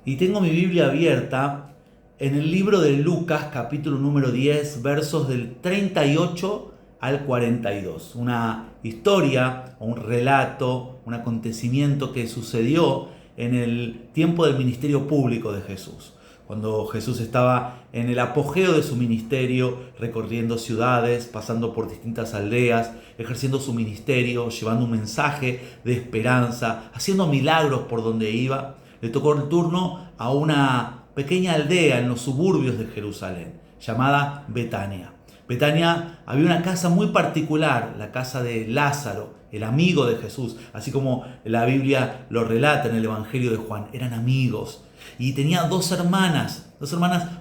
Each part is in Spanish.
Y tengo mi Biblia abierta en el libro de Lucas, capítulo número 10, versos del 38 al 42. Una historia, un relato, un acontecimiento que sucedió en el tiempo del ministerio público de Jesús. Cuando Jesús estaba en el apogeo de su ministerio, recorriendo ciudades, pasando por distintas aldeas, ejerciendo su ministerio, llevando un mensaje de esperanza, haciendo milagros por donde iba, le tocó el turno a una pequeña aldea en los suburbios de Jerusalén, llamada Betania. Betania había una casa muy particular, la casa de Lázaro, el amigo de Jesús, así como la Biblia lo relata en el Evangelio de Juan, eran amigos. Y tenía dos hermanas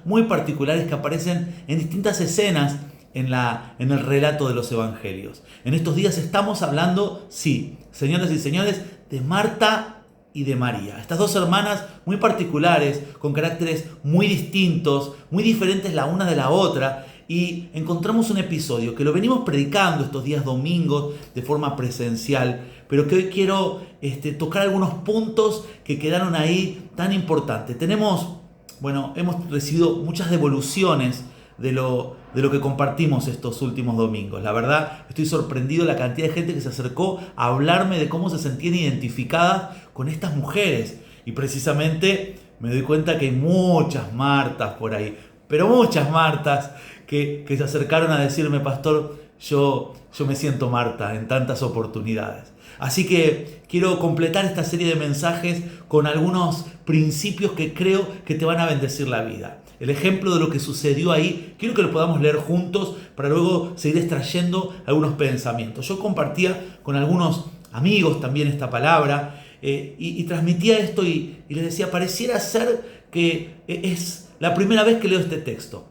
muy particulares que aparecen en distintas escenas en el relato de los evangelios. En estos días estamos hablando, sí, señoras y señores, de Marta y de María. Estas dos hermanas muy particulares, con caracteres muy distintos, muy diferentes la una de la otra. Y encontramos un episodio que lo venimos predicando estos días domingos de forma presencial, pero que hoy quiero tocar algunos puntos que quedaron ahí tan importantes. Hemos recibido muchas devoluciones de lo que compartimos estos últimos domingos. La verdad, estoy sorprendido de la cantidad de gente que se acercó a hablarme de cómo se sentían identificadas con estas mujeres. Y precisamente me doy cuenta que hay muchas Martas por ahí, pero muchas Martas que se acercaron a decirme: pastor, yo me siento Marta en tantas oportunidades. Así que quiero completar esta serie de mensajes con algunos principios que creo que te van a bendecir la vida. El ejemplo de lo que sucedió ahí, quiero que lo podamos leer juntos para luego seguir extrayendo algunos pensamientos. Yo compartía con algunos amigos también esta palabra y transmitía esto y les decía, pareciera ser que es la primera vez que leo este texto.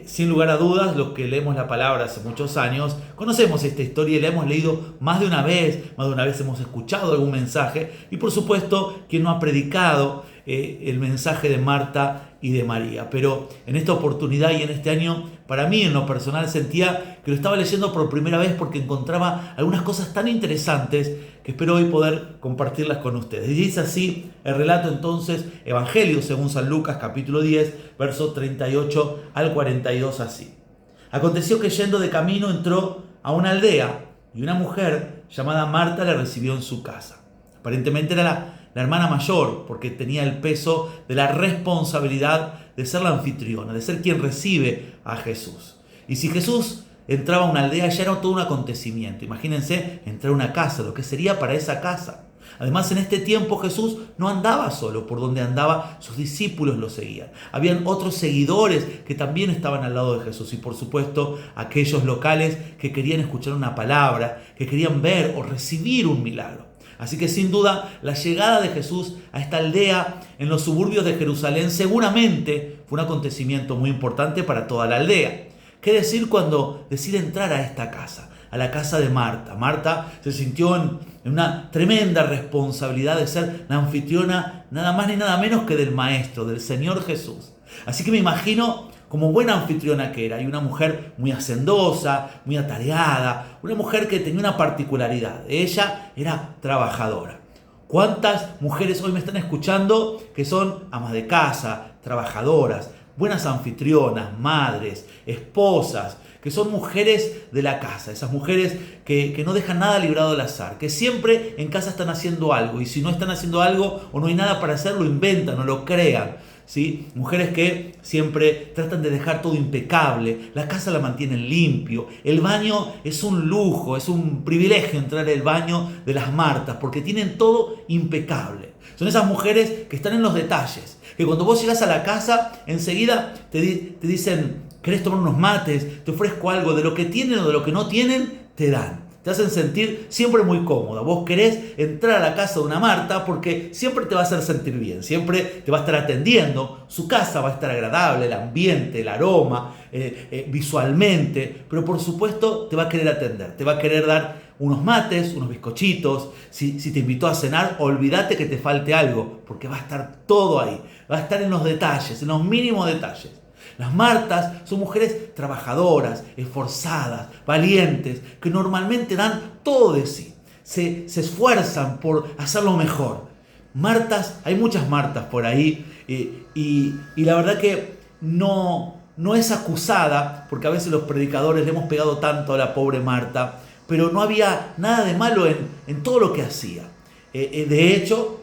Sin lugar a dudas, los que leemos la palabra hace muchos años, conocemos esta historia y la hemos leído más de una vez hemos escuchado algún mensaje y por supuesto quien no ha predicado el mensaje de Marta y de María. Pero en esta oportunidad y en este año, para mí en lo personal sentía que lo estaba leyendo por primera vez porque encontraba algunas cosas tan interesantes que espero hoy poder compartirlas con ustedes. Y dice así el relato entonces, Evangelio según San Lucas capítulo 10, versos 38 al 42 así. Aconteció que yendo de camino entró a una aldea y una mujer llamada Marta le recibió en su casa. Aparentemente era la hermana mayor, porque tenía el peso de la responsabilidad de ser la anfitriona, de ser quien recibe a Jesús. Y si Jesús entraba a una aldea, ya era todo un acontecimiento. Imagínense entrar a una casa, lo que sería para esa casa. Además, en este tiempo Jesús no andaba solo, por donde andaba sus discípulos lo seguían. Habían otros seguidores que también estaban al lado de Jesús y por supuesto aquellos locales que querían escuchar una palabra, que querían ver o recibir un milagro. Así que sin duda la llegada de Jesús a esta aldea en los suburbios de Jerusalén seguramente fue un acontecimiento muy importante para toda la aldea. ¿Qué decir cuando decide entrar a esta casa, a la casa de Marta? Marta se sintió en una tremenda responsabilidad de ser la anfitriona nada más ni nada menos que del Maestro, del Señor Jesús. Así que me imagino como buena anfitriona que era, y una mujer muy hacendosa, muy atareada, una mujer que tenía una particularidad. Ella era trabajadora. ¿Cuántas mujeres hoy me están escuchando que son amas de casa, trabajadoras, buenas anfitrionas, madres, esposas, que son mujeres de la casa, esas mujeres que no dejan nada librado al azar, que siempre en casa están haciendo algo y si no están haciendo algo o no hay nada para hacer, lo inventan o lo crean? ¿Sí? Mujeres que siempre tratan de dejar todo impecable, la casa la mantienen limpio, el baño es un lujo, es un privilegio entrar al baño de las Martas porque tienen todo impecable. Son esas mujeres que están en los detalles, que cuando vos llegas a la casa enseguida te dicen: ¿querés tomar unos mates? Te ofrezco algo, de lo que tienen o de lo que no tienen, te dan. Te hacen sentir siempre muy cómoda. Vos querés entrar a la casa de una Marta porque siempre te va a hacer sentir bien, siempre te va a estar atendiendo, su casa va a estar agradable, el ambiente, el aroma, visualmente, pero por supuesto te va a querer atender, te va a querer dar unos mates, unos bizcochitos. Si te invitó a cenar, olvídate que te falte algo, porque va a estar todo ahí, va a estar en los detalles, en los mínimos detalles. Las Martas son mujeres trabajadoras, esforzadas, valientes, que normalmente dan todo de sí. Se esfuerzan por hacerlo mejor. Martas, hay muchas Martas por ahí, y la verdad que no es acusada, porque a veces los predicadores le hemos pegado tanto a la pobre Marta, pero no había nada de malo en todo lo que hacía. De hecho,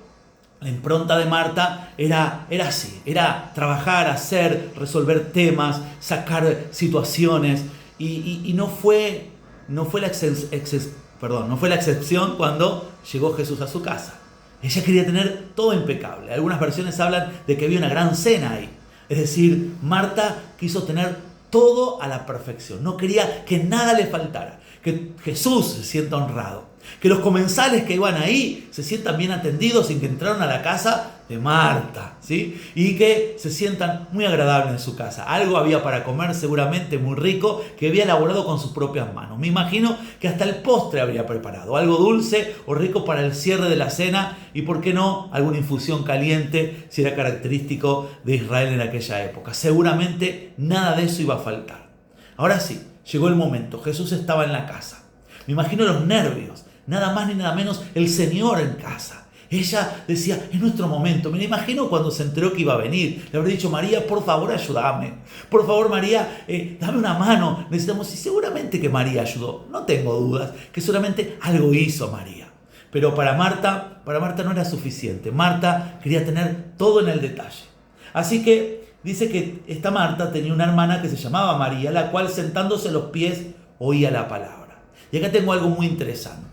la impronta de Marta era así, era trabajar, hacer, resolver temas, sacar situaciones, y no fue la excepción cuando llegó Jesús a su casa. Ella quería tener todo impecable. Algunas versiones hablan de que había una gran cena ahí. Es decir, Marta quiso tener todo a la perfección. No quería que nada le faltara. Que Jesús se sienta honrado. Que los comensales que iban ahí se sientan bien atendidos sin que entraron a la casa de Marta, ¿sí? Y que se sientan muy agradables en su casa. Algo había para comer seguramente muy rico que había elaborado con sus propias manos. Me imagino que hasta el postre habría preparado. Algo dulce o rico para el cierre de la cena y, ¿por qué no?, alguna infusión caliente si era característico de Israel en aquella época. Seguramente nada de eso iba a faltar. Ahora sí, llegó el momento. Jesús estaba en la casa. Me imagino los nervios. Nada más ni nada menos el Señor en casa. Ella decía, es nuestro momento. Me imagino cuando se enteró que iba a venir. Le habré dicho, María, por favor, ayúdame. Por favor, María, dame una mano. Necesitamos. Y seguramente que María ayudó. No tengo dudas que seguramente algo hizo María. Pero para Marta no era suficiente. Marta quería tener todo en el detalle. Así que dice que esta Marta tenía una hermana que se llamaba María, la cual sentándose a los pies oía la palabra. Y acá tengo algo muy interesante.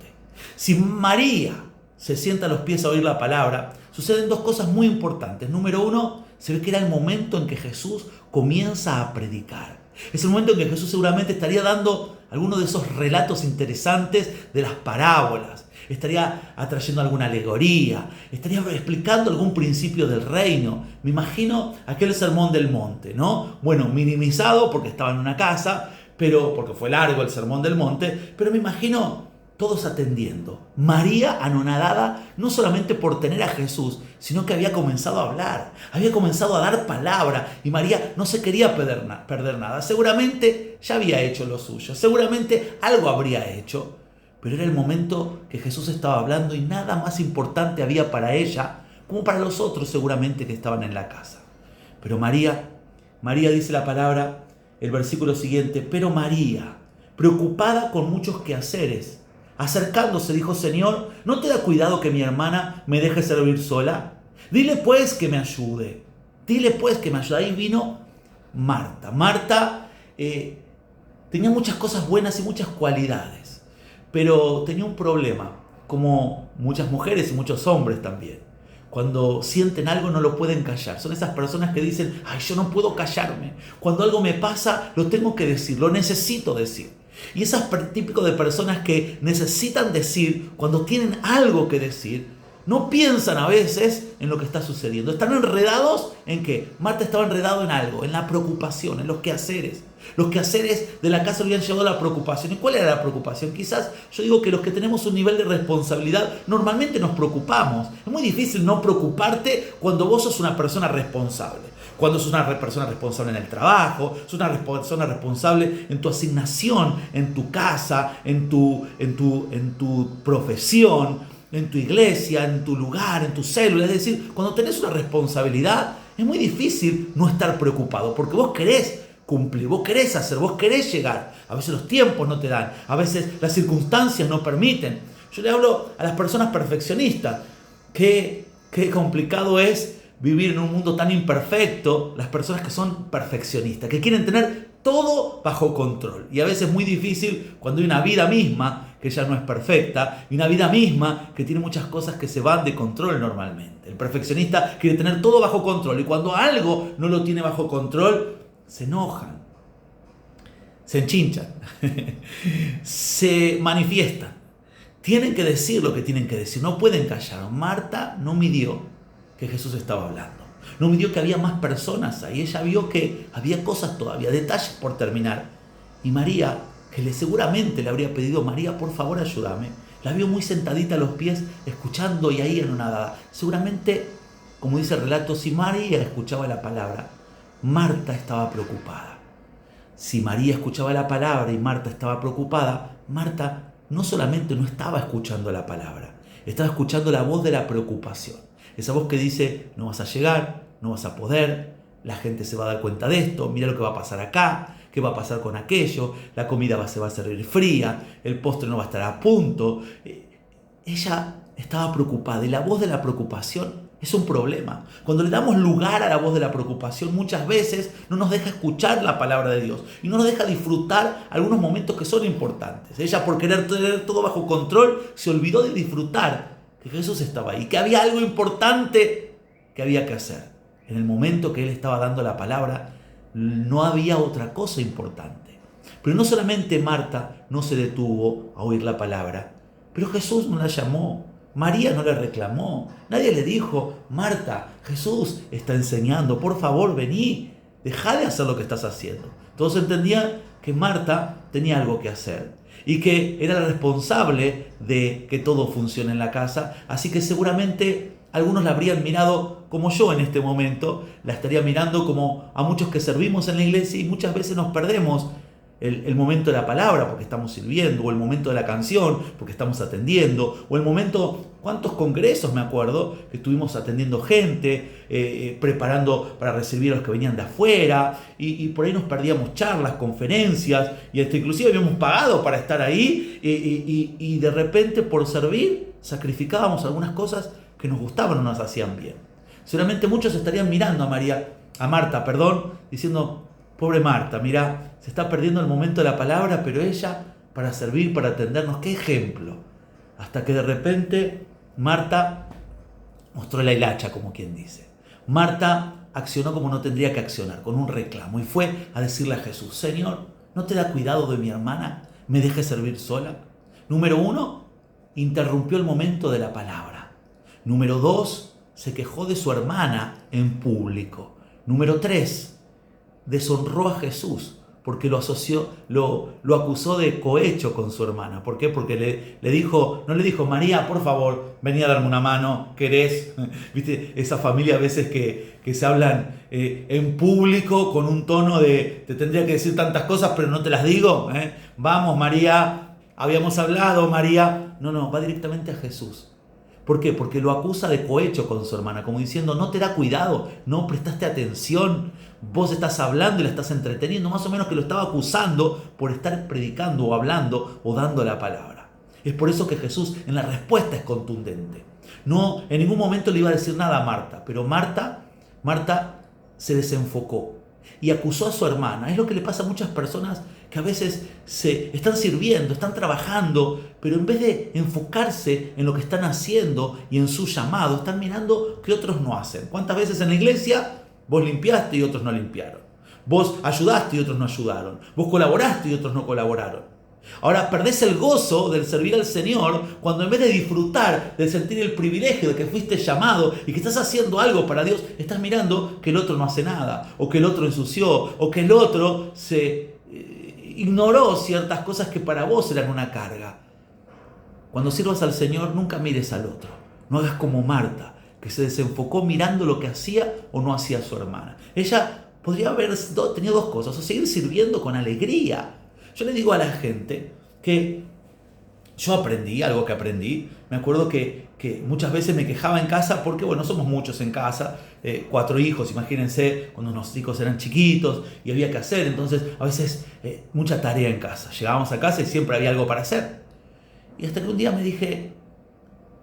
Si María se sienta a los pies a oír la palabra, suceden dos cosas muy importantes. Número uno, se ve que era el momento en que Jesús comienza a predicar. Es el momento en que Jesús seguramente estaría dando algunos de esos relatos interesantes de las parábolas. Estaría atrayendo alguna alegoría, estaría explicando algún principio del reino. Me imagino aquel sermón del monte, ¿no? Bueno, minimizado porque estaba en una casa, pero porque fue largo el sermón del monte, pero me imagino todos atendiendo. María anonadada no solamente por tener a Jesús, sino que había comenzado a hablar, había comenzado a dar palabra, y María no se quería perder nada. Seguramente ya había hecho lo suyo, seguramente algo habría hecho, pero era el momento que Jesús estaba hablando y nada más importante había para ella como para los otros seguramente que estaban en la casa. Pero María dice la palabra, el versículo siguiente, pero María, preocupada con muchos quehaceres, acercándose dijo, Señor, ¿no te da cuidado que mi hermana me deje servir sola? Dile pues que me ayude. Ahí vino Marta. Marta tenía muchas cosas buenas y muchas cualidades, pero tenía un problema, como muchas mujeres y muchos hombres también. Cuando sienten algo no lo pueden callar. Son esas personas que dicen, ay, yo no puedo callarme. Cuando algo me pasa, lo tengo que decir, lo necesito decir. Y esas típico de personas que necesitan decir, cuando tienen algo que decir, no piensan a veces en lo que está sucediendo. Están enredados ¿en qué? Marta estaba enredado en algo, en la preocupación, en los quehaceres. Los quehaceres de la casa le habían llevado a la preocupación. ¿Y cuál era la preocupación? Quizás yo digo que los que tenemos un nivel de responsabilidad normalmente nos preocupamos. Es muy difícil no preocuparte cuando vos sos una persona responsable. Cuando sos una persona responsable en el trabajo, sos una persona responsable en tu asignación, en tu casa, en tu profesión, en tu iglesia, en tu lugar, en tu célula. Es decir, cuando tenés una responsabilidad, es muy difícil no estar preocupado, porque vos querés cumplir, vos querés hacer, vos querés llegar. A veces los tiempos no te dan, a veces las circunstancias no permiten. Yo le hablo a las personas perfeccionistas. Qué complicado es vivir en un mundo tan imperfecto, las personas que son perfeccionistas, que quieren tener todo bajo control. Y a veces es muy difícil cuando hay una vida misma que ya no es perfecta, y una vida misma que tiene muchas cosas que se van de control normalmente. El perfeccionista quiere tener todo bajo control, y cuando algo no lo tiene bajo control, se enojan, se enchinchan, se manifiestan. Tienen que decir lo que tienen que decir, no pueden callar. Marta no midió que Jesús estaba hablando, no midió que había más personas ahí. Ella vio que había cosas todavía, detalles por terminar. Y María, que seguramente le habría pedido, María, por favor, ayúdame, la vio muy sentadita a los pies, escuchando y ahí anonadada. Seguramente, como dice el relato, si María escuchaba la palabra, Marta estaba preocupada. Si María escuchaba la palabra y Marta estaba preocupada, Marta no solamente no estaba escuchando la palabra, estaba escuchando la voz de la preocupación. Esa voz que dice, no vas a llegar, no vas a poder, la gente se va a dar cuenta de esto, mira lo que va a pasar acá, qué va a pasar con aquello, la comida se va a servir fría, el postre no va a estar a punto. Ella estaba preocupada y la voz de la preocupación es un problema. Cuando le damos lugar a la voz de la preocupación, muchas veces no nos deja escuchar la palabra de Dios y no nos deja disfrutar algunos momentos que son importantes. Ella, por querer tener todo bajo control, se olvidó de disfrutar que Jesús estaba ahí, que había algo importante que había que hacer. En el momento que Él estaba dando la palabra, no había otra cosa importante. Pero no solamente Marta no se detuvo a oír la palabra, pero Jesús no la llamó. María no le reclamó, nadie le dijo, Marta, Jesús está enseñando, por favor vení, dejá de hacer lo que estás haciendo. Todos entendían que Marta tenía algo que hacer y que era la responsable de que todo funcione en la casa, así que seguramente algunos la habrían mirado como yo en este momento, la estaría mirando como a muchos que servimos en la iglesia y muchas veces nos perdemos el momento de la palabra porque estamos sirviendo, o el momento de la canción porque estamos atendiendo, o el momento, cuántos congresos me acuerdo que estuvimos atendiendo gente, preparando para recibir a los que venían de afuera, y por ahí nos perdíamos charlas, conferencias, y hasta inclusive habíamos pagado para estar ahí, y de repente por servir sacrificábamos algunas cosas que nos gustaban o nos hacían bien. Seguramente muchos estarían mirando a Marta, diciendo, pobre Marta, mirá, se está perdiendo el momento de la palabra, pero ella, para servir, para atendernos, qué ejemplo. Hasta que de repente Marta mostró la hilacha, como quien dice. Marta accionó como no tendría que accionar, con un reclamo, y fue a decirle a Jesús, Señor, ¿no te da cuidado de mi hermana? ¿Me deje servir sola? Número 1, interrumpió el momento de la palabra. Número 2, se quejó de su hermana en público. Número 3, deshonró a Jesús porque lo acusó de cohecho con su hermana. ¿Por qué? Porque no le dijo, María, por favor, vení a darme una mano, ¿querés? ¿Viste? Esa familia a veces que se hablan en público con un tono de, te tendría que decir tantas cosas, pero no te las digo. Vamos, María, habíamos hablado, María. No, va directamente a Jesús. ¿Por qué? Porque lo acusa de cohecho con su hermana, como diciendo, no te da cuidado, no prestaste atención, vos estás hablando y la estás entreteniendo, más o menos que lo estaba acusando por estar predicando o hablando o dando la palabra. Es por eso que Jesús en la respuesta es contundente. No, en ningún momento le iba a decir nada a Marta, pero Marta se desenfocó y acusó a su hermana. Es lo que le pasa a muchas personas que a veces se están sirviendo, están trabajando, pero en vez de enfocarse en lo que están haciendo y en su llamado, están mirando que otros no hacen. ¿Cuántas veces en la iglesia vos limpiaste y otros no limpiaron? Vos ayudaste y otros no ayudaron. Vos colaboraste y otros no colaboraron. Ahora perdés el gozo del servir al Señor cuando en vez de disfrutar, de sentir el privilegio de que fuiste llamado y que estás haciendo algo para Dios, estás mirando que el otro no hace nada, o que el otro ensució, o que el otro se ignoró ciertas cosas que para vos eran una carga. Cuando sirvas al Señor, nunca mires al otro. No hagas como Marta, que se desenfocó mirando lo que hacía o no hacía su hermana. Ella podría haber tenido dos cosas, o seguir sirviendo con alegría. Yo le digo a la gente que yo algo que aprendí. Me acuerdo que muchas veces me quejaba en casa porque, bueno, somos muchos en casa, 4 hijos, imagínense, cuando los hijos eran chiquitos y había que hacer, entonces a veces mucha tarea en casa. Llegábamos a casa y siempre había algo para hacer. Y hasta que un día me dije,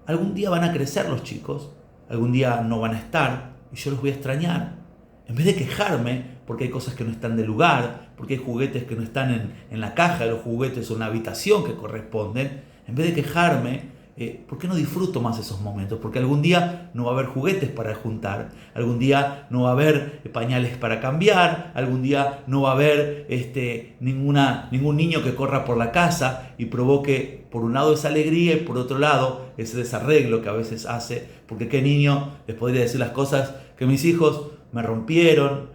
algún día van a crecer los chicos, algún día no van a estar y yo los voy a extrañar. En vez de quejarme porque hay cosas que no están de lugar, porque hay juguetes que no están en la caja de los juguetes o en la habitación que corresponden, en vez de quejarme, ¿por qué no disfruto más esos momentos? Porque algún día no va a haber juguetes para juntar, algún día no va a haber pañales para cambiar, algún día no va a haber ningún niño que corra por la casa y provoque por un lado esa alegría y por otro lado ese desarreglo que a veces hace, porque qué niño les podría decir las cosas que mis hijos me rompieron.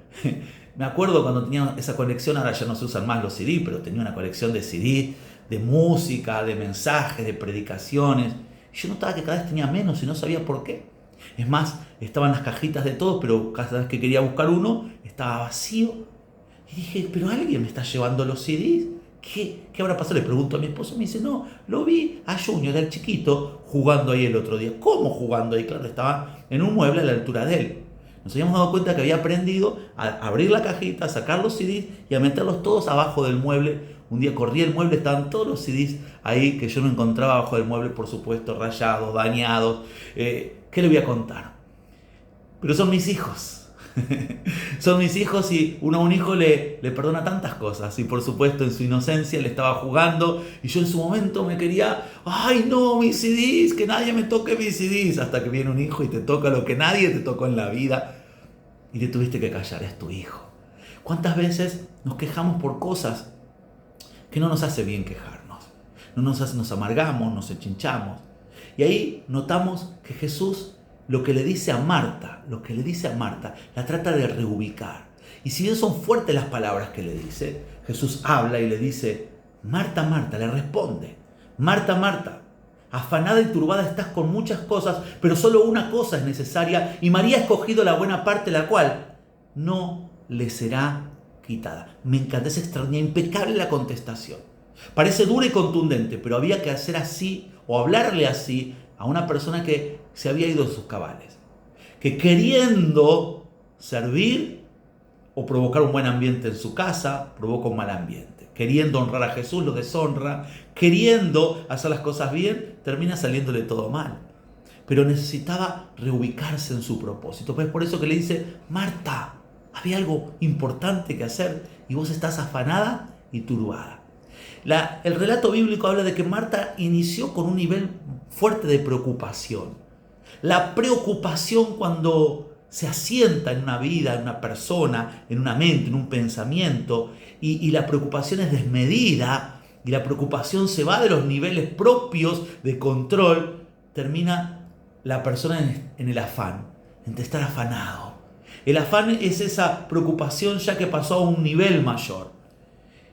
Me acuerdo cuando tenía esa colección, ahora ya no se usan más los CD, pero tenía una colección de CD, de música, de mensajes, de predicaciones. Yo notaba que cada vez tenía menos y no sabía por qué. Es más, estaban las cajitas de todos, pero cada vez que quería buscar uno, estaba vacío. Y dije, pero alguien me está llevando los CDs. ¿Qué habrá pasado? Le pregunto a mi esposo, me dice, no, lo vi a Junior, el chiquito, jugando ahí el otro día. ¿Cómo jugando ahí? Claro, estaba en un mueble a la altura de él. Nos habíamos dado cuenta que había aprendido a abrir la cajita, a sacar los CDs y a meterlos todos abajo del mueble. Un día corrí el mueble, estaban todos los CDs ahí que yo no encontraba abajo del mueble, por supuesto, rayados, dañados. ¿Qué le voy a contar? Pero son mis hijos. Son mis hijos y uno a un hijo le perdona tantas cosas. Y por supuesto en su inocencia le estaba jugando y yo en su momento me quería, ay no, mis CDs, que nadie me toque mis CDs. Hasta que viene un hijo y te toca lo que nadie te tocó en la vida y te tuviste que callar, es tu hijo. ¿Cuántas veces nos quejamos por cosas que no nos hace bien quejarnos? Nos amargamos, nos enchinchamos. Y ahí notamos que Jesús lo que le dice a Marta, la trata de reubicar. Y si bien son fuertes las palabras que le dice, Jesús habla y le dice, Marta, Marta, le responde, Marta, Marta, afanada y turbada estás con muchas cosas, pero solo una cosa es necesaria, y María ha escogido la buena parte, la cual no le será quitada. Me encanta, es extraña, impecable la contestación. Parece dura y contundente, pero había que hacer así o hablarle así a una persona que se había ido de sus cabales, que queriendo servir o provocar un buen ambiente en su casa, provoca un mal ambiente. Queriendo honrar a Jesús, lo deshonra. Queriendo hacer las cosas bien, termina saliéndole todo mal. Pero necesitaba reubicarse en su propósito. Pues por eso que le dice, Marta, había algo importante que hacer y vos estás afanada y turbada. El relato bíblico habla de que Marta inició con un nivel fuerte de preocupación. La preocupación cuando se asienta en una vida, en una persona, en una mente, en un pensamiento, y la preocupación es desmedida, y la preocupación se va de los niveles propios de control, termina la persona en el afán, en estar afanado. El afán es esa preocupación ya que pasó a un nivel mayor.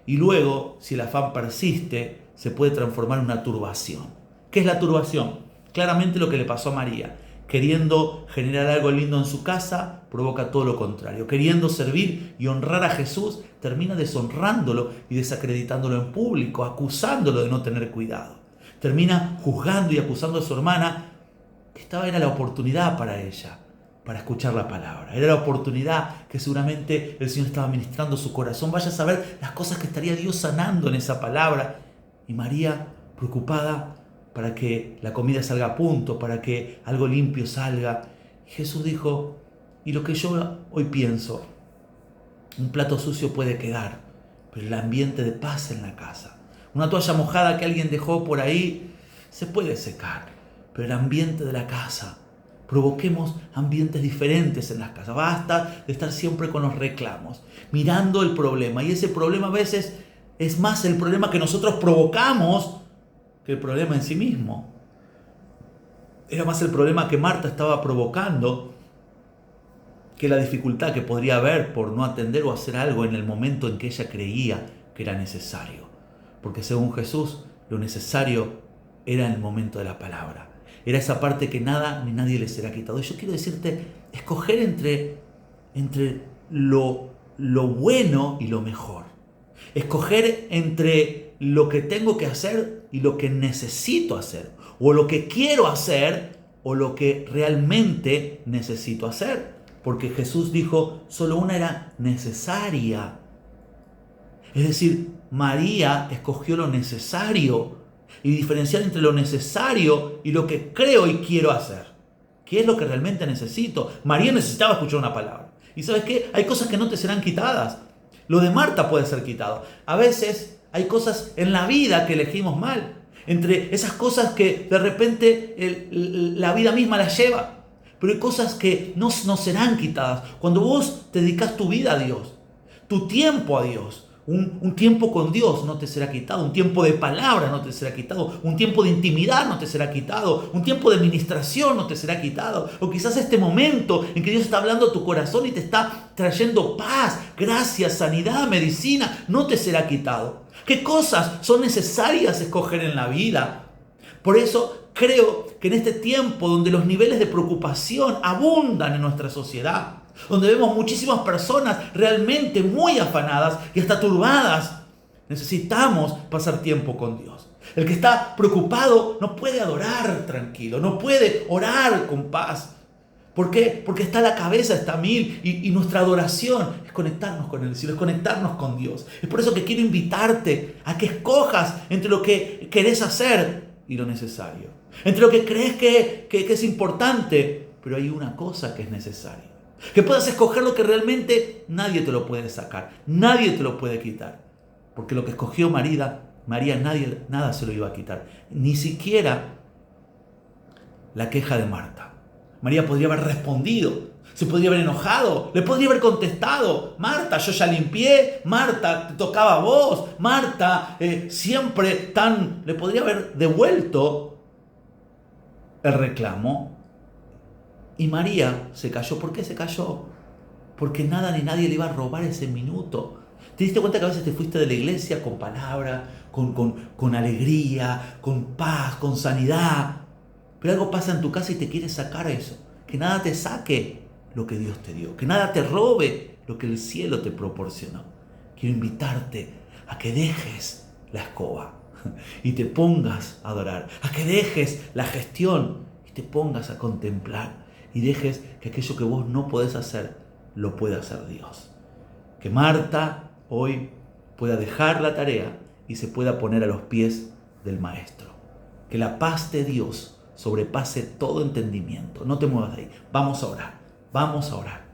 Y luego, si el afán persiste, se puede transformar en una turbación. ¿Qué es la turbación? Claramente lo que le pasó a María. Queriendo generar algo lindo en su casa, provoca todo lo contrario. Queriendo servir y honrar a Jesús, termina deshonrándolo y desacreditándolo en público, acusándolo de no tener cuidado. Termina juzgando y acusando a su hermana, que era la oportunidad para ella, para escuchar la palabra. Era la oportunidad que seguramente el Señor estaba ministrando su corazón. Vaya a saber las cosas que estaría Dios sanando en esa palabra. Y María, preocupada para que la comida salga a punto, para que algo limpio salga. Jesús dijo, y lo que yo hoy pienso, un plato sucio puede quedar, pero el ambiente de paz en la casa. Una toalla mojada que alguien dejó por ahí se puede secar, pero el ambiente de la casa, provoquemos ambientes diferentes en las casas. Basta de estar siempre con los reclamos, mirando el problema. Y ese problema a veces es más el problema que nosotros provocamos que el problema en sí mismo. Era más el problema que Marta estaba provocando que la dificultad que podría haber por no atender o hacer algo en el momento en que ella creía que era necesario. Porque según Jesús, lo necesario era en el momento de la palabra. Era esa parte que nada ni nadie le será quitado. Y yo quiero decirte, escoger entre lo bueno y lo mejor. Escoger entre lo que tengo que hacer y lo que necesito hacer. O lo que quiero hacer o lo que realmente necesito hacer. Porque Jesús dijo, solo una era necesaria. Es decir, María escogió lo necesario y diferenciar entre lo necesario y lo que creo y quiero hacer. ¿Qué es lo que realmente necesito? María necesitaba escuchar una palabra. ¿Y sabes qué? Hay cosas que no te serán quitadas. Lo de Marta puede ser quitado. A veces hay cosas en la vida que elegimos mal. Entre esas cosas que de repente la vida misma las lleva. Pero hay cosas que no serán quitadas. Cuando vos te dedicas tu vida a Dios, tu tiempo a Dios, un tiempo con Dios no te será quitado, un tiempo de palabra no te será quitado, un tiempo de intimidad no te será quitado, un tiempo de administración no te será quitado, o quizás este momento en que Dios está hablando a tu corazón y te está trayendo paz, gracia, sanidad, medicina, no te será quitado. ¿Qué cosas son necesarias escoger en la vida? Por eso creo que en este tiempo donde los niveles de preocupación abundan en nuestra sociedad, donde vemos muchísimas personas realmente muy afanadas y hasta turbadas, Necesitamos pasar tiempo con Dios. El que está preocupado no puede adorar tranquilo, no puede orar con paz. ¿Por qué? Porque la cabeza está a mil y nuestra adoración es conectarnos con el cielo, es conectarnos con Dios. Es por eso que quiero invitarte a que escojas entre lo que querés hacer y lo necesario. Entre lo que crees que es importante, pero hay una cosa que es necesaria. Que puedas escoger lo que realmente nadie te lo puede sacar, nadie te lo puede quitar. Porque lo que escogió María nada se lo iba a quitar. Ni siquiera la queja de Marta. María podría haber respondido, se podría haber enojado, le podría haber contestado: Marta, yo ya limpié, Marta, te tocaba a vos, Marta, siempre tan... Le podría haber devuelto el reclamo. Y María se calló. ¿Por qué se calló? Porque nada ni nadie le iba a robar ese minuto. ¿Te diste cuenta que a veces te fuiste de la iglesia con palabra, con alegría, con paz, con sanidad? Pero algo pasa en tu casa y te quieres sacar eso. Que nada te saque lo que Dios te dio. Que nada te robe lo que el cielo te proporcionó. Quiero invitarte a que dejes la escoba y te pongas a adorar. A que dejes la gestión y te pongas a contemplar. Y dejes que aquello que vos no podés hacer, lo pueda hacer Dios. Que Marta hoy pueda dejar la tarea y se pueda poner a los pies del Maestro. Que la paz de Dios sobrepase todo entendimiento. No te muevas de ahí. Vamos a orar. Vamos a orar.